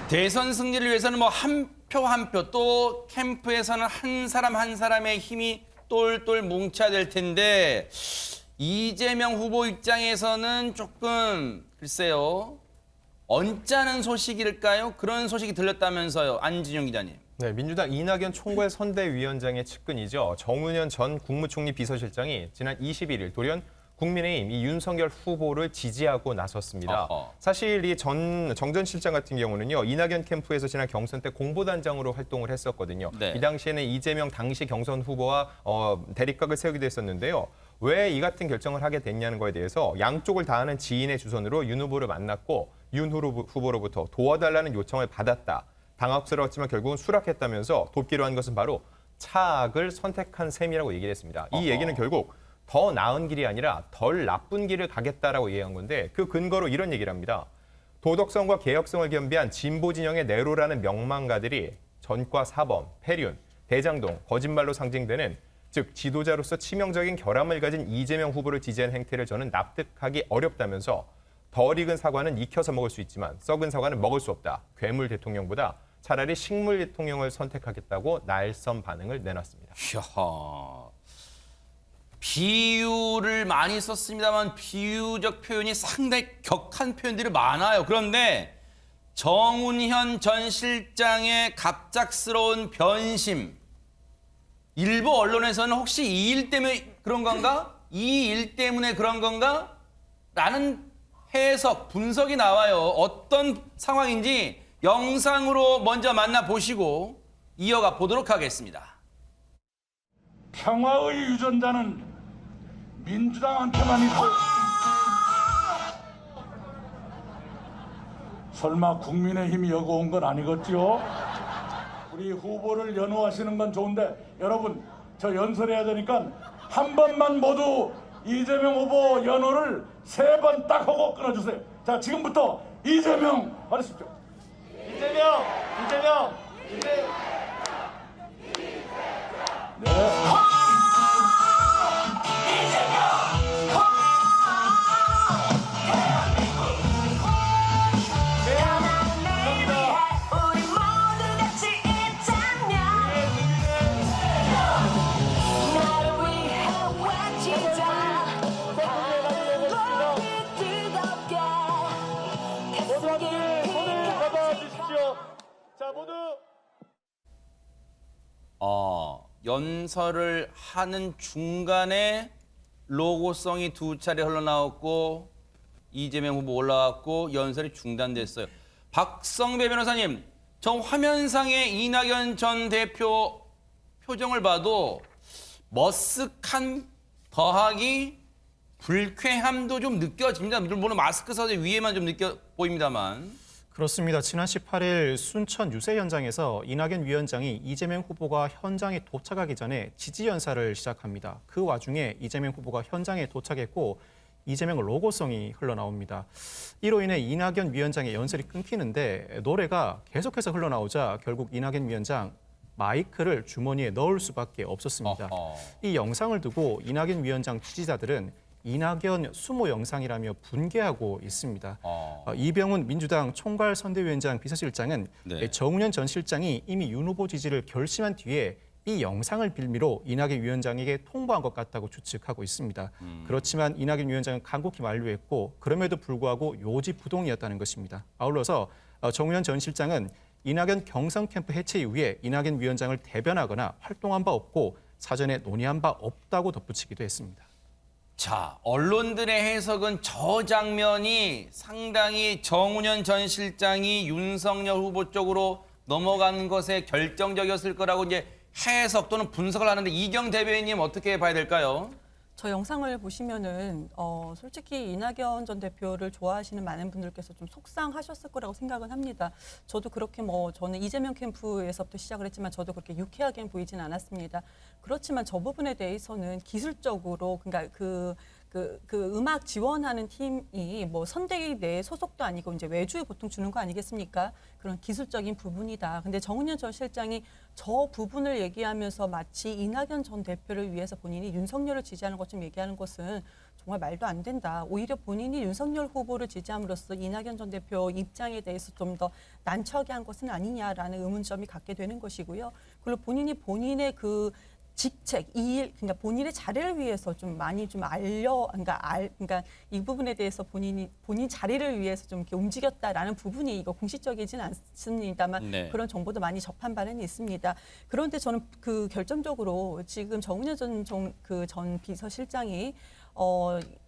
대선 승리를 위해서는 뭐 한 표 한 표 또 캠프에서는 한 사람 한 사람의 힘이 똘똘 뭉쳐야 될 텐데 이재명 후보 입장에서는 조금 글쎄요. 언짢은 소식일까요? 그런 소식이 들렸다면서요. 안진용 기자님. 네, 민주당 이낙연 총괄 선대위원장의 측근이죠. 정운현 전 국무총리 비서실장이 지난 21일 돌연 국민의힘 이 윤석열 후보를 지지하고 나섰습니다. 사실 이 정전 실장 같은 경우는요, 이낙연 캠프에서 지난 경선 때 공보단장으로 활동을 했었거든요. 네. 이 당시에는 이재명 당시 경선 후보와 대립각을 세우기도 했었는데요. 왜 이 같은 결정을 하게 됐냐는 거에 대해서 양쪽을 다 아는 지인의 주선으로 윤 후보를 만났고 윤 후보로부터 도와달라는 요청을 받았다. 당혹스러웠지만 결국은 수락했다면서 돕기로 한 것은 바로 차악을 선택한 셈이라고 얘기를 했습니다. 이 얘기는 결국 더 나은 길이 아니라 덜 나쁜 길을 가겠다라고 얘기한 건데 그 근거로 이런 얘기를 합니다. 도덕성과 개혁성을 겸비한 진보 진영의 네로라는 명망가들이 전과 사범, 폐륜, 대장동, 거짓말로 상징되는 즉 지도자로서 치명적인 결함을 가진 이재명 후보를 지지한 행태를 저는 납득하기 어렵다면서 덜 익은 사과는 익혀서 먹을 수 있지만 썩은 사과는 먹을 수 없다. 괴물 대통령보다 차라리 식물 대통령을 선택하겠다고 날선 반응을 내놨습니다. 이야, 비유를 많이 썼습니다만 비유적 표현이 상당히 격한 표현들이 많아요. 그런데 정운현 전 실장의 갑작스러운 변심, 일부 언론에서는 혹시 이 일 때문에 그런 건가? 이 일 때문에 그런 건가? 라는 해석, 분석이 나와요. 어떤 상황인지 영상으로 먼저 만나보시고 이어가 보도록 하겠습니다. 평화의 유전자는 민주당한테만 있고 설마 국민의힘이 여기 온 건 아니겠지요? 우리 후보를 연호하시는 건 좋은데 여러분 저 연설해야 되니까 한 번만 모두 이재명 후보 연호를 3번 딱 하고 끊어주세요. 자 지금부터 이재명 하십시오. 이재명. 네. 연설을 하는 중간에 로고송이 2차례 흘러나왔고 이재명 후보 올라왔고 연설이 중단됐어요. 박성배 변호사님, 저 화면상의 이낙연 전 대표 표정을 봐도 머쓱한 더하기 불쾌함도 좀 느껴집니다. 물론 마스크 써서 위에만 좀 느껴 보입니다만. 그렇습니다. 지난 18일 순천 유세 현장에서 이낙연 위원장이 이재명 후보가 현장에 도착하기 전에 지지 연사를 시작합니다. 그 와중에 이재명 후보가 현장에 도착했고 이재명 로고송이 흘러나옵니다. 이로 인해 이낙연 위원장의 연설이 끊기는데 노래가 계속해서 흘러나오자 결국 이낙연 위원장 마이크를 주머니에 넣을 수밖에 없었습니다. 이 영상을 두고 이낙연 위원장 지지자들은 이낙연 수모 영상이라며 분개하고 있습니다. 이병훈 민주당 총괄 선대위원장 비서실장은 네. 정운현 전 실장이 이미 윤 후보 지지를 결심한 뒤에 이 영상을 빌미로 이낙연 위원장에게 통보한 것 같다고 추측하고 있습니다. 그렇지만 이낙연 위원장은 간곡히 만류했고 그럼에도 불구하고 요지부동이었다는 것입니다. 아울러서 정운현 전 실장은 이낙연 경선 캠프 해체 이후에 이낙연 위원장을 대변하거나 활동한 바 없고 사전에 논의한 바 없다고 덧붙이기도 했습니다. 자, 언론들의 해석은 저 장면이 상당히 정운현 전 실장이 윤석열 후보 쪽으로 넘어간 것에 결정적이었을 거라고 이제 해석 또는 분석을 하는데 이경 대변인님 어떻게 봐야 될까요? 저 영상을 보시면은 솔직히 이낙연 전 대표를 좋아하시는 많은 분들께서 좀 속상하셨을 거라고 생각은 합니다. 저도 그렇게 저는 이재명 캠프에서부터 시작을 했지만 저도 그렇게 유쾌하게 보이진 않았습니다. 그렇지만 저 부분에 대해서는 기술적으로 그러니까 그 음악 지원하는 팀이 선대위 내 소속도 아니고 이제 외주에 보통 주는 거 아니겠습니까? 그런 기술적인 부분이다. 근데 정운현 전 실장이 저 부분을 얘기하면서 마치 이낙연 전 대표를 위해서 본인이 윤석열을 지지하는 것좀 얘기하는 것은 정말 말도 안 된다. 오히려 본인이 윤석열 후보를 지지함으로써 이낙연 전 대표 입장에 대해서 좀 더 난처하게 한 것은 아니냐라는 의문점이 갖게 되는 것이고요. 그리고 본인이 본인의 그 직책, 그러니까 본인의 자리를 위해서 좀 많이 좀 그러니까 이 부분에 대해서 본인 자리를 위해서 좀 이렇게 움직였다라는 부분이 이거 공식적이진 않습니다만 네. 그런 정보도 많이 접한 바는 있습니다. 그런데 저는 그 결정적으로 지금 정운현 전 비서실장이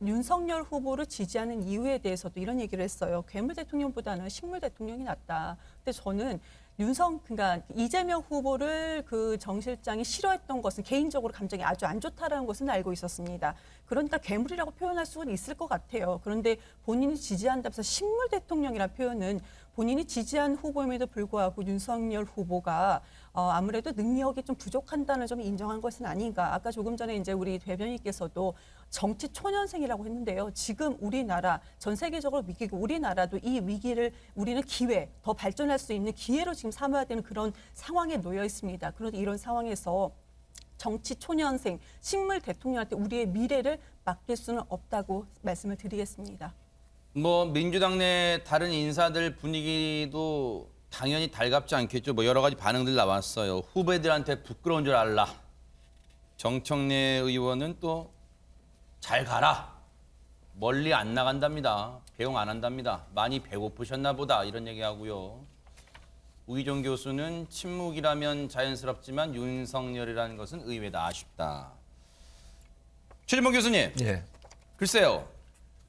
윤석열 후보를 지지하는 이유에 대해서도 이런 얘기를 했어요. 괴물 대통령보다는 식물 대통령이 낫다. 근데 저는 그러니까 이재명 후보를 그 정 실장이 싫어했던 것은 개인적으로 감정이 아주 안 좋다라는 것은 알고 있었습니다. 그러니까 괴물이라고 표현할 수는 있을 것 같아요. 그런데 본인이 지지한다면서 식물 대통령이라는 표현은 본인이 지지한 후보임에도 불구하고 윤석열 후보가 아무래도 능력이 좀 부족한다는 점을 인정한 것은 아닌가. 아까 조금 전에 이제 우리 대변인께서도 정치 초년생이라고 했는데요. 지금 우리나라 전 세계적으로 위기고 우리나라도 이 위기를 우리는 기회, 더 발전할 수 있는 기회로 지금 삼아야 되는 그런 상황에 놓여 있습니다. 그런데 이런 상황에서 정치 초년생, 식물 대통령한테 우리의 미래를 맡길 수는 없다고 말씀을 드리겠습니다. 뭐 민주당 내 다른 인사들 분위기도 당연히 달갑지 않겠죠. 뭐 여러 가지 반응들 나왔어요. 후배들한테 부끄러운 줄 알라. 정청래 의원은 또 잘 가라. 멀리 안 나간답니다. 배웅 안 한답니다. 많이 배고프셨나 보다 이런 얘기하고요. 우희종 교수는 침묵이라면 자연스럽지만 윤석열이라는 것은 의외다 아쉽다. 최진봉 교수님. 예. 글쎄요.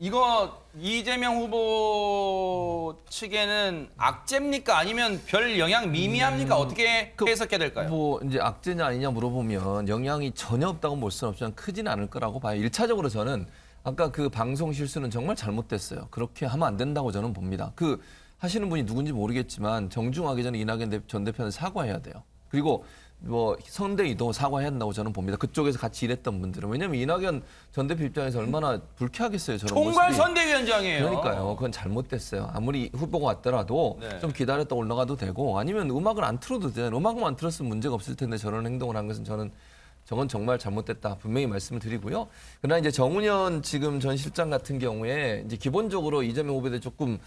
이거 이재명 후보 측에는 악재입니까? 아니면 별 영향 미미합니까? 어떻게 해석해야 될까요? 뭐 이제 악재냐 아니냐 물어보면 영향이 전혀 없다고 볼 수는 없지만 크지는 않을 거라고 봐요. 1차적으로 저는 아까 그 방송 실수는 정말 잘못됐어요. 그렇게 하면 안 된다고 저는 봅니다. 그 하시는 분이 누군지 모르겠지만 정중하기 전에 이낙연 전 대표는 사과해야 돼요. 그리고 뭐 선대위도 사과해야 한다고 저는 봅니다. 그쪽에서 같이 일했던 분들은. 왜냐하면 이낙연 전 대표 입장에서 얼마나 불쾌하겠어요. 저런 총괄 모습이. 선대위원장이에요. 그러니까요. 그건 잘못됐어요. 아무리 후보가 왔더라도 네. 좀 기다렸다 올라가도 되고 아니면 음악을 안 틀어도 되잖아요. 음악만 안 틀었으면 문제가 없을 텐데 저런 행동을 한 것은 저건 정말 잘못됐다. 분명히 말씀을 드리고요. 그러나 이제 정운현 지금 전 실장 같은 경우에 이제 기본적으로 이재명 후보에 대해 조금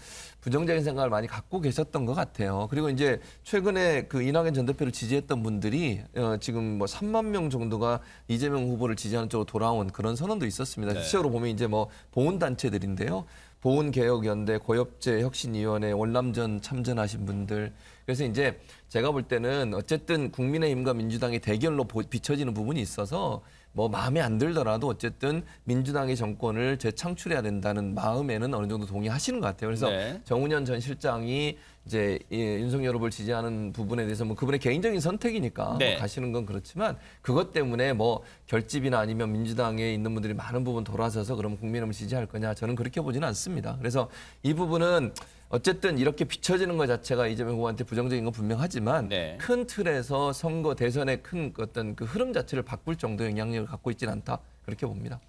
부정적인 생각을 많이 갖고 계셨던 것 같아요. 그리고 이제 최근에 그 이낙연 전 대표를 지지했던 분들이 지금 뭐 3만 명 정도가 이재명 후보를 지지하는 쪽으로 돌아온 그런 선언도 있었습니다. 네. 실제로 보면 이제 뭐 보훈단체들인데요. 보훈개혁연대, 고엽제혁신위원회, 월남전 참전하신 분들. 그래서 이제 제가 볼 때는 어쨌든 국민의힘과 민주당이 대결로 비춰지는 부분이 있어서 뭐 마음에 안 들더라도 어쨌든 민주당의 정권을 재창출해야 된다는 마음에는 어느 정도 동의하시는 것 같아요. 그래서 네. 정운현 전 실장이 이제 윤석열 후보를 지지하는 부분에 대해서 뭐 그분의 개인적인 선택이니까 네. 뭐 가시는 건 그렇지만 그것 때문에 뭐 결집이나 아니면 민주당에 있는 분들이 많은 부분 돌아서서 그러면 국민의힘을 지지할 거냐 저는 그렇게 보지는 않습니다. 그래서 이 부분은 어쨌든 이렇게 비춰지는 것 자체가 이재명 후보한테 부정적인 건 분명하지만 네. 큰 틀에서 선거 대선의 큰 어떤 그 흐름 자체를 바꿀 정도의 영향력을 갖고 있지는 않다 그렇게 봅니다.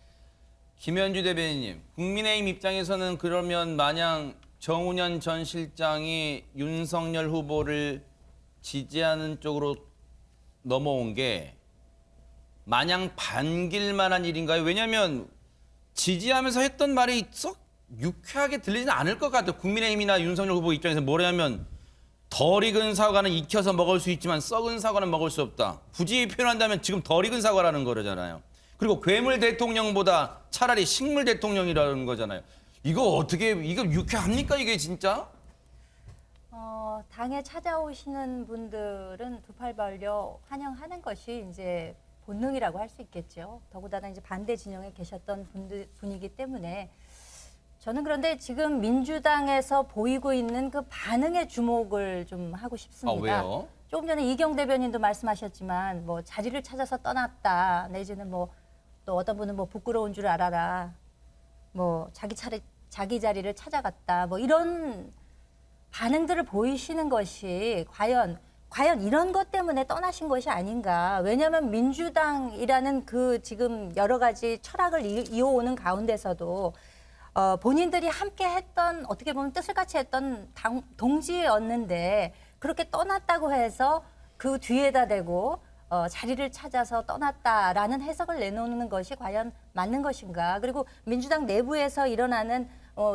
김현주 대변인님, 국민의힘 입장에서는 그러면 마냥 정운현 전 실장이 윤석열 후보를 지지하는 쪽으로 넘어온 게 마냥 반길 만한 일인가요? 왜냐하면 지지하면서 했던 말이 썩 유쾌하게 들리지는 않을 것 같아요. 국민의힘이나 윤석열 후보 입장에서 뭐냐면 덜 익은 사과는 익혀서 먹을 수 있지만 썩은 사과는 먹을 수 없다. 굳이 표현한다면 지금 덜 익은 사과라는 거잖아요. 그리고 괴물 대통령보다 차라리 식물 대통령이라는 거잖아요. 이거 유쾌합니까 이게 진짜? 당에 찾아오시는 분들은 두 팔 벌려 환영하는 것이 이제 본능이라고 할 수 있겠죠. 더군다나 이제 반대 진영에 계셨던 분이기 때문에 저는 그런데 지금 민주당에서 보이고 있는 그 반응에 주목을 좀 하고 싶습니다. 왜요? 조금 전에 이경 대변인도 말씀하셨지만 뭐 자리를 찾아서 떠났다 내지는 뭐 또 어떤 분은 뭐 부끄러운 줄 알아라 뭐 자기 자리를 찾아갔다 뭐 이런 반응들을 보이시는 것이 과연 이런 것 때문에 떠나신 것이 아닌가. 왜냐하면 민주당이라는 그 지금 여러 가지 철학을 이어오는 가운데서도 본인들이 함께 했던 어떻게 보면 뜻을 같이 했던 동지였는데 그렇게 떠났다고 해서 그 뒤에다 대고 자리를 찾아서 떠났다라는 해석을 내놓는 것이 과연 맞는 것인가? 그리고 민주당 내부에서 일어나는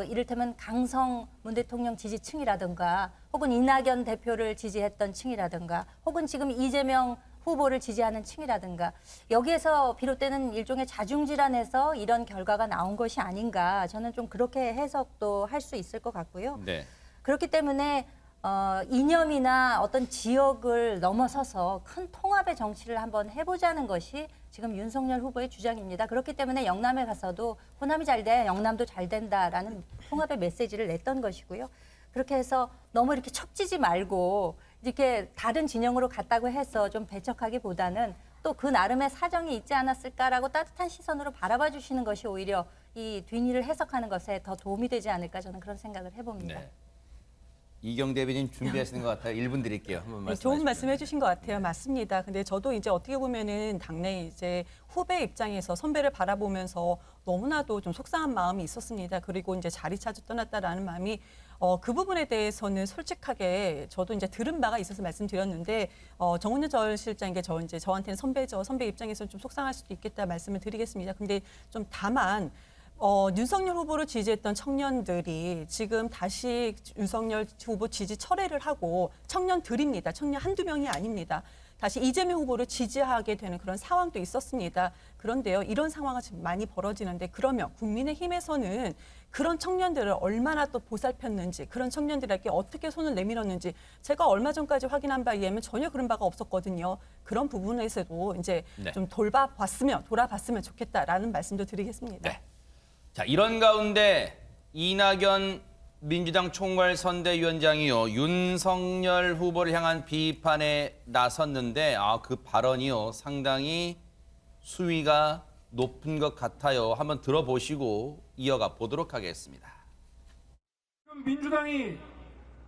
이를테면 강성 문 대통령 지지층이라든가 혹은 이낙연 대표를 지지했던 층이라든가 혹은 지금 이재명 후보를 지지하는 층이라든가 여기에서 비롯되는 일종의 자중질환에서 이런 결과가 나온 것이 아닌가 저는 좀 그렇게 해석도 할 수 있을 것 같고요. 네. 그렇기 때문에 이념이나 어떤 지역을 넘어서서 큰 통합의 정치를 한번 해보자는 것이 지금 윤석열 후보의 주장입니다. 그렇기 때문에 영남에 가서도 호남이 잘 돼, 영남도 잘 된다라는 통합의 메시지를 냈던 것이고요. 그렇게 해서 너무 이렇게 척지지 말고 이렇게 다른 진영으로 갔다고 해서 좀 배척하기보다는 또 그 나름의 사정이 있지 않았을까라고 따뜻한 시선으로 바라봐 주시는 것이 오히려 이 뒷일을 해석하는 것에 더 도움이 되지 않을까 저는 그런 생각을 해봅니다. 네. 이경 대변인 준비하시는 것 같아요. 1분 드릴게요. 한번 네, 말씀해 좋은 주시죠. 말씀 해주신 것 같아요. 맞습니다. 근데 저도 이제 어떻게 보면은 당내 이제 후배 입장에서 선배를 바라보면서 너무나도 좀 속상한 마음이 있었습니다. 그리고 이제 자리 찾아 떠났다라는 마음이 그 부분에 대해서는 솔직하게 저도 이제 들은 바가 있어서 말씀드렸는데 정은현 전 실장 저한테는 선배죠. 선배 입장에서 좀 속상할 수도 있겠다 말씀을 드리겠습니다. 근데 좀 다만. 윤석열 후보를 지지했던 청년들이 지금 다시 윤석열 후보 지지 철회를 하고 청년들입니다. 청년 한두 명이 아닙니다. 다시 이재명 후보를 지지하게 되는 그런 상황도 있었습니다. 그런데요, 이런 상황이 지금 많이 벌어지는데 그러면 국민의힘에서는 그런 청년들을 얼마나 또 보살폈는지 그런 청년들에게 어떻게 손을 내밀었는지 제가 얼마 전까지 확인한 바에 의하면 전혀 그런 바가 없었거든요. 그런 부분에서도 이제 네. 좀 돌아봤으면 좋겠다라는 말씀도 드리겠습니다. 네. 자, 이런 가운데 이낙연 민주당 총괄선대위원장이요 윤석열 후보를 향한 비판에 나섰는데 그 발언이요 상당히 수위가 높은 것 같아요. 한번 들어보시고 이어가 보도록 하겠습니다. 민주당이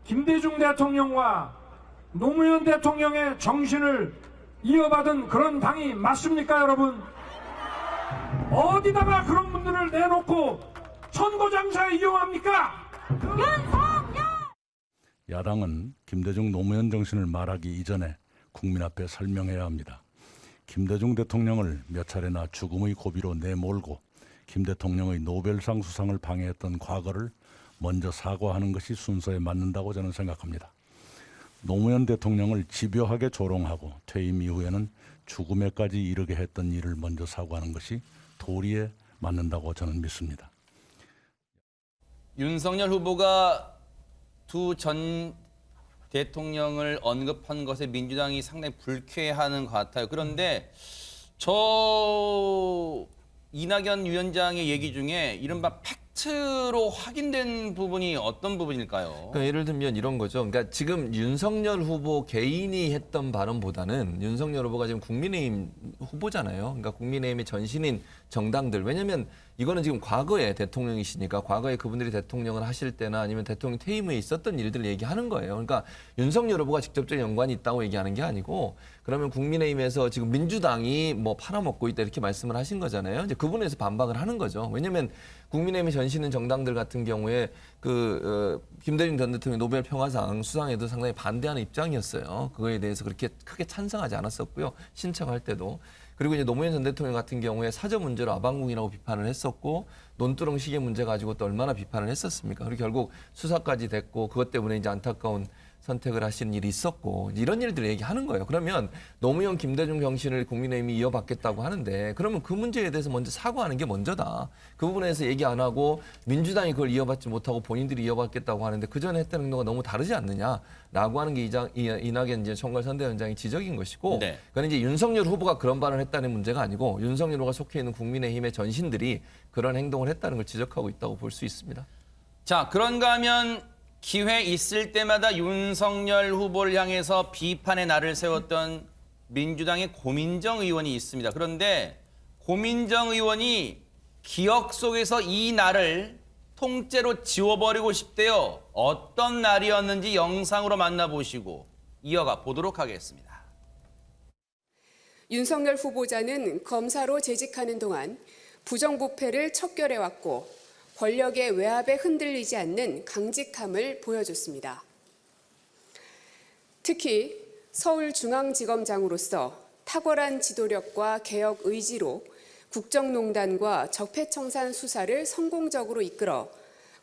김대중 대통령과 노무현 대통령의 정신을 이어받은 그런 당이 맞습니까, 여러분? 어디다가 그런 분들을 내놓고 천고장사에 이용합니까? 야당은 김대중 노무현 정신을 말하기 이전에 국민 앞에 설명해야 합니다. 김대중 대통령을 몇 차례나 죽음의 고비로 내몰고 김 대통령의 노벨상 수상을 방해했던 과거를 먼저 사과하는 것이 순서에 맞는다고 저는 생각합니다. 노무현 대통령을 집요하게 조롱하고 퇴임 이후에는 죽음에까지 이르게 했던 일을 먼저 사과하는 것이 도리에 맞는다고 저는 믿습니다. 윤석열 후보가 두 전 대통령을 언급한 것에 민주당이 상당히 불쾌해하는 것 같아요. 그런데 이낙연 위원장의 얘기 중에 이른바 팩트로 확인된 부분이 어떤 부분일까요? 그러니까 예를 들면 이런 거죠. 그러니까 지금 윤석열 후보 개인이 했던 발언보다는 윤석열 후보가 지금 국민의힘 후보잖아요. 그러니까 국민의힘의 전신인 정당들. 왜냐하면 이거는 지금 과거에 대통령이시니까 과거에 그분들이 대통령을 하실 때나 아니면 대통령 퇴임 후에 있었던 일들을 얘기하는 거예요. 그러니까 윤석열 후보가 직접적인 연관이 있다고 얘기하는 게 아니고 그러면 국민의힘에서 지금 민주당이 뭐 팔아먹고 있다 이렇게 말씀을 하신 거잖아요. 이제 그 부분에서 반박을 하는 거죠. 왜냐하면 국민의힘의 전신인 정당들 같은 경우에 김대중 전 대통령 노벨 평화상 수상에도 상당히 반대하는 입장이었어요. 그거에 대해서 그렇게 크게 찬성하지 않았었고요. 신청할 때도. 그리고 이제 노무현 전 대통령 같은 경우에 사저 문제로 아방궁이라고 비판을 했었고 논두렁 시계 문제 가지고 또 얼마나 비판을 했었습니까? 그리고 결국 수사까지 됐고 그것 때문에 이제 안타까운 선택을 하시는 일이 있었고 이런 일들을 얘기하는 거예요. 그러면 노무현 김대중 정신을 국민의힘이 이어받겠다고 하는데 그러면 그 문제에 대해서 먼저 사과하는 게 먼저다. 그 부분에서 얘기 안 하고 민주당이 그걸 이어받지 못하고 본인들이 이어받겠다고 하는데 그 전에 했던 행동과 너무 다르지 않느냐라고 하는 게 이낙연 이제 총괄선대위원장의 지적인 것이고 네. 그건 이제 윤석열 후보가 그런 발언을 했다는 문제가 아니고 윤석열 후보가 속해 있는 국민의힘의 전신들이 그런 행동을 했다는 걸 지적하고 있다고 볼 수 있습니다. 자, 그런가 하면 기회 있을 때마다 윤석열 후보를 향해서 비판의 날을 세웠던 민주당의 고민정 의원이 있습니다. 그런데 고민정 의원이 기억 속에서 이 날을 통째로 지워버리고 싶대요. 어떤 날이었는지 영상으로 만나보시고 이어가 보도록 하겠습니다. 윤석열 후보자는 검사로 재직하는 동안 부정부패를 척결해왔고 권력의 외압에 흔들리지 않는 강직함을 보여줬습니다. 특히 서울중앙지검장으로서 탁월한 지도력과 개혁 의지로 국정농단과 적폐청산 수사를 성공적으로 이끌어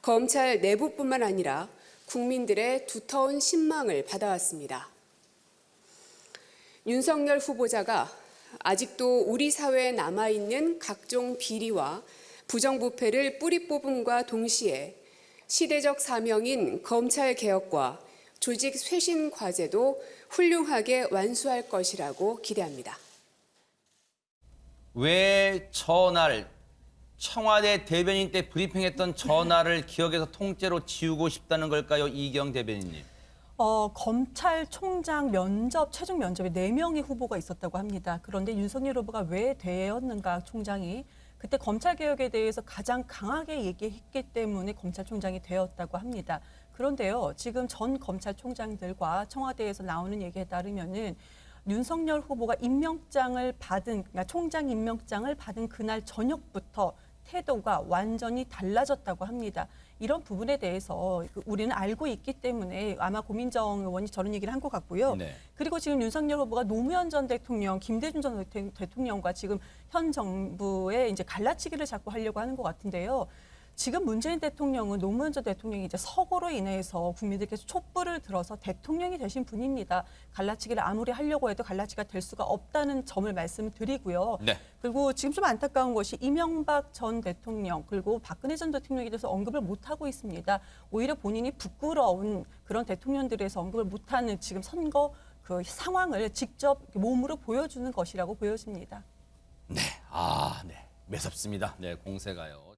검찰 내부뿐만 아니라 국민들의 두터운 신망을 받아왔습니다. 윤석열 후보자가 아직도 우리 사회에 남아있는 각종 비리와 부정부패를 뿌리 뽑음과 동시에 시대적 사명인 검찰 개혁과 조직 쇄신 과제도 훌륭하게 완수할 것이라고 기대합니다. 왜 전화를 청와대 대변인 때 브리핑했던 전화를 기억에서 통째로 지우고 싶다는 걸까요, 이경 대변인님? 검찰총장 면접, 최종 면접에 4명의 후보가 있었다고 합니다. 그런데 윤석열 후보가 왜 되었는가, 총장이. 그때 검찰개혁에 대해서 가장 강하게 얘기했기 때문에 검찰총장이 되었다고 합니다. 그런데요, 지금 전 검찰총장들과 청와대에서 나오는 얘기에 따르면은 윤석열 후보가 임명장을 받은, 그러니까 총장 임명장을 받은 그날 저녁부터 태도가 완전히 달라졌다고 합니다. 이런 부분에 대해서 우리는 알고 있기 때문에 아마 고민정 의원이 저런 얘기를 한 것 같고요. 네. 그리고 지금 윤석열 후보가 노무현 전 대통령, 김대중 전 대통령과 지금 현 정부의 이제 갈라치기를 자꾸 하려고 하는 것 같은데요. 지금 문재인 대통령은 노무현 전 대통령이 이제 서거로 인해서 국민들께서 촛불을 들어서 대통령이 되신 분입니다. 갈라치기를 아무리 하려고 해도 갈라치기가 될 수가 없다는 점을 말씀드리고요. 네. 그리고 지금 좀 안타까운 것이 이명박 전 대통령 그리고 박근혜 전 대통령에 대해서 언급을 못하고 있습니다. 오히려 본인이 부끄러운 그런 대통령들에서 언급을 못하는 지금 선거 그 상황을 직접 몸으로 보여주는 것이라고 보여집니다. 네, 네, 매섭습니다. 네, 공세가요.